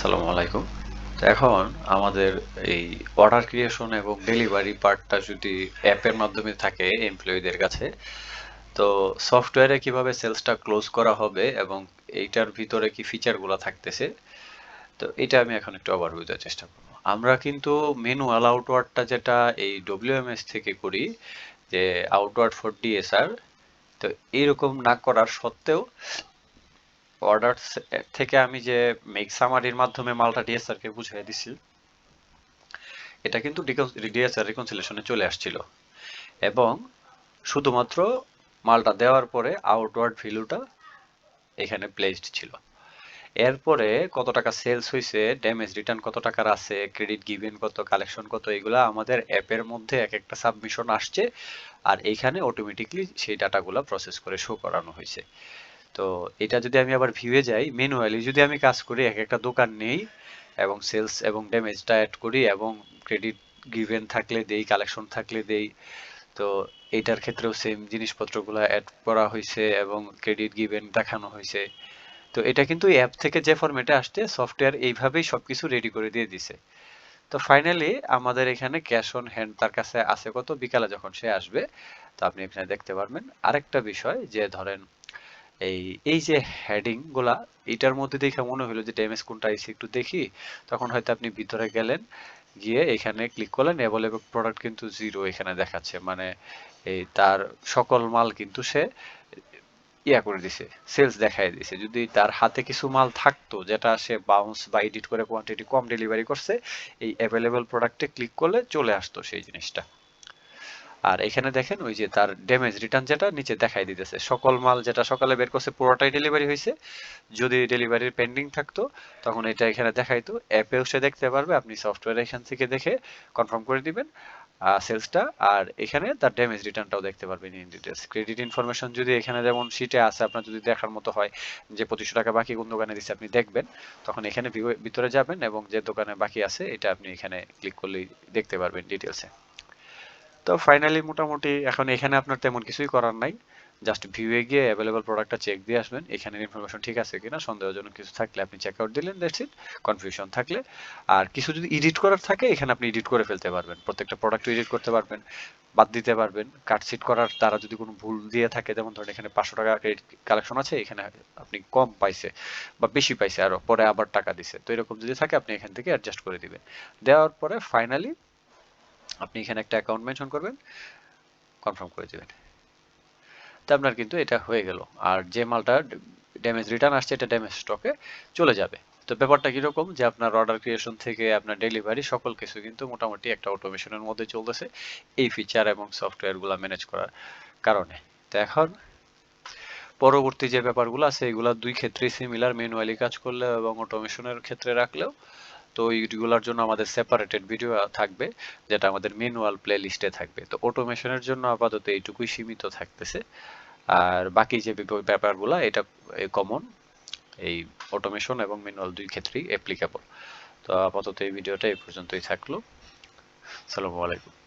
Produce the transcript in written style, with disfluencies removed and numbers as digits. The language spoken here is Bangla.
আসসালামু আলাইকুম। তো এখন আমাদের এই অর্ডার ক্রিয়েশন এবং ডেলিভারি পার্টটা যদি অ্যাপের মাধ্যমে থাকে এমপ্লয়ীদের কাছে, তো সফটওয়্যারে কিভাবে সেলসটা ক্লোজ করা হবে এবং এইটার ভিতরে কি ফিচারগুলো থাকতেছে, তো এটা আমি এখন একটু ওভারভিউ দেওয়ার চেষ্টা করব। আমরা কিন্তু ম্যানুয়াল আউটওয়ার্ডটা যেটা এই ডব্লিউএমএস থেকে করি, যে আউটওয়ার্ড ফর ডিএসআর, তো এরকম না করার সত্ত্বেও অর্ডার থেকে আমি যে মেক সামারির মাধ্যমে মালটা ডিএসআর কে বুঝিয়ে দিছি, এটা কিন্তু ডিএসআর রিকনসিলেশনে চলে আসছিল এবং শুধুমাত্র মালটা দেওয়ার পরে আউটওয়ার্ড ভ্যালুটা এখানে প্লেসড ছিল। এরপরে কত টাকা সেলস হয়েছে, ড্যামেজ রিটার্ন কত টাকার আছে, ক্রেডিট গিভেন কত, কালেকশন কত, এগুলা আমাদের অ্যাপের মধ্যে এক একটা সাবমিশন আসছে আর এইখানে অটোমেটিকলি সেই ডাটাগুলো প্রসেস করে শো করানো হয়েছে। তো এটা যদি আমি আবার ভিউয়ে যাই, ম্যানুয়ালি যদি আমি কাজ করি, এক একটা দোকান নেই এবং সেলস এবং ড্যামেজটা অ্যাড করি এবং ক্রেডিট গিভেন থাকলে দেই, কালেকশন থাকলে দেই। তো এইটার ক্ষেত্রেও সেম জিনিসপত্রগুলো অ্যাড করা হয়েছে এবং ক্রেডিট গিভেন দেখানো হয়েছে। তো এটা কিন্তু অ্যাপ থেকে যে ফরম্যাটে আসছে, সফটওয়্যার এইভাবেই সবকিছু রেডি করে দিয়ে দিছে। তো ফাইনালি আমাদের এখানে ক্যাশ অন হ্যান্ড তার কাছে আছে কত, বিকালে যখন সে আসবে, তো আপনি এখানে দেখতে পারবেন। আরেকটা বিষয় যে ধরেন এই এই যে হেডিং গুলা, এটার মধ্যে দেখে মনে হলো যে ড্যামেজ কোনটা আইছে একটু দেখি, তখন হয়তো আপনি ভিতরে গেলেন, গিয়ে এখানে ক্লিক করলেন, অ্যাভেলেবল প্রোডাক্ট কিন্তু 0 এখানে দেখাচ্ছে, মানে এই তার সকল মাল কিন্তু সে ইয়া করে দিছে, সেলস দেখায় দিছে। যদি তার হাতে কিছু মাল থাকতো যেটা সে বাউন্স বা এডিট করে কোয়ান্টিটি কম ডেলিভারি করছে, এই অ্যাভেলেবল প্রোডাক্টে ক্লিক করলে চলে আসতো সেই জিনিসটা। আর এখানে দেখেন ওই যে তার ড্যামেজ রিটার্ন যেটা নিচে দেখাই দিতেছে, সকল মাল যেটা সকালে বের করছে পুরোটাই ডেলিভারি হয়েছে। যদি ডেলিভারির পেন্ডিং থাকতো তখন এটা এখানে দেখাইতো, অ্যাপেও সে দেখতে পারবে, আপনি সফটওয়্যার এখান থেকে দেখে কনফার্ম করে দিবেন সেলসটা। আর এখানে তার ড্যামেজ রিটার্নটাও দেখতে পারবেন ইন ডিটেলস। ক্রেডিট ইনফরমেশন যদি এখানে যেমন শিটে আছে, আপনার যদি দেখার মতো হয় যে 2500 টাকা বাকি কোন দোকানে দিচ্ছে, আপনি দেখবেন, তখন এখানে ভিতরে যাবেন এবং যে দোকানে বাকি আছে এটা আপনি এখানে ক্লিক করলেই দেখতে পারবেন ডিটেলসে। তো ফাইনালি মোটামুটি এখন এখানে আপনার তেমন কিছুই করার নাই, জাস্ট ভিউয়ে গিয়ে অ্যাভেলেবল প্রোডাক্টটা চেক দিয়ে আসবেন, এখানের ইনফরমেশন ঠিক আছে কিনা, সন্দেহজনক কিছু থাকলে আপনি চেক আউট দিলেন, দ্যাটস ইট। কনফিউশন থাকলে আর কিছু যদি এডিট করার থাকে, এখানে আপনি এডিট করে ফেলতে পারবেন, প্রত্যেকটা প্রোডাক্ট এডিট করতে পারবেন, বাদ দিতে পারবেন। কাটশিট করার দ্বারা যদি কোনো ভুল দিয়ে থাকে, যেমন ধরেন এখানে 500 টাকা ক্রেডিট কালেকশন আছে, এখানে আপনি কম পাইছে বা বেশি পাইছে আরো, পরে আবার টাকা দিছে, তো এরকম যদি থাকে আপনি এখান থেকে অ্যাডজাস্ট করে দিবেন। দেওয়ার পরে ফাইনালি আপনি এখানে একটা অ্যাকাউন্ট মেনশন করবেন, কনফার্ম করে দিবেন। তো আপনার কিন্তু এটা হয়ে গেল। আর যে মালটা ড্যামেজ রিটার্ন আসছে, এটা ড্যামেজ স্টকে চলে যাবে। তো ব্যাপারটা কিরকম যে আপনার অর্ডার ক্রিয়েশন থেকে আপনার ডেলিভারি সকল কিছু কিন্তু মোটামুটি একটা অটোমেশনের মধ্যে চলতেছে, এই ফিচার এবং সফটওয়্যার গুলা ম্যানেজ করার কারণে। তো এখন পরবর্তী যে ব্যাপারগুলো আছে, এগুলা দুই ক্ষেত্রেই সিমিলার, ম্যানুয়ালি কাজ করলেও এবং অটোমেশনের ক্ষেত্রে রাখলেও। তো এইগুলোর জন্য আমাদের সেপারেটেড ভিডিও থাকবে, যেটা আমাদের ম্যানুয়াল প্লে লিস্টে থাকবে। তো অটোমেশনের জন্য আপাতত এইটুকুই সীমিত থাকতেছে। আর বাকি যে ব্যাপারগুলো এটা কমন, এই অটোমেশন এবং ম্যানুয়াল দুই ক্ষেত্রেই অ্যাপ্লিকেবল। তো আপাতত এই ভিডিওটা এই পর্যন্তই থাকলো। আসসালামু আলাইকুম।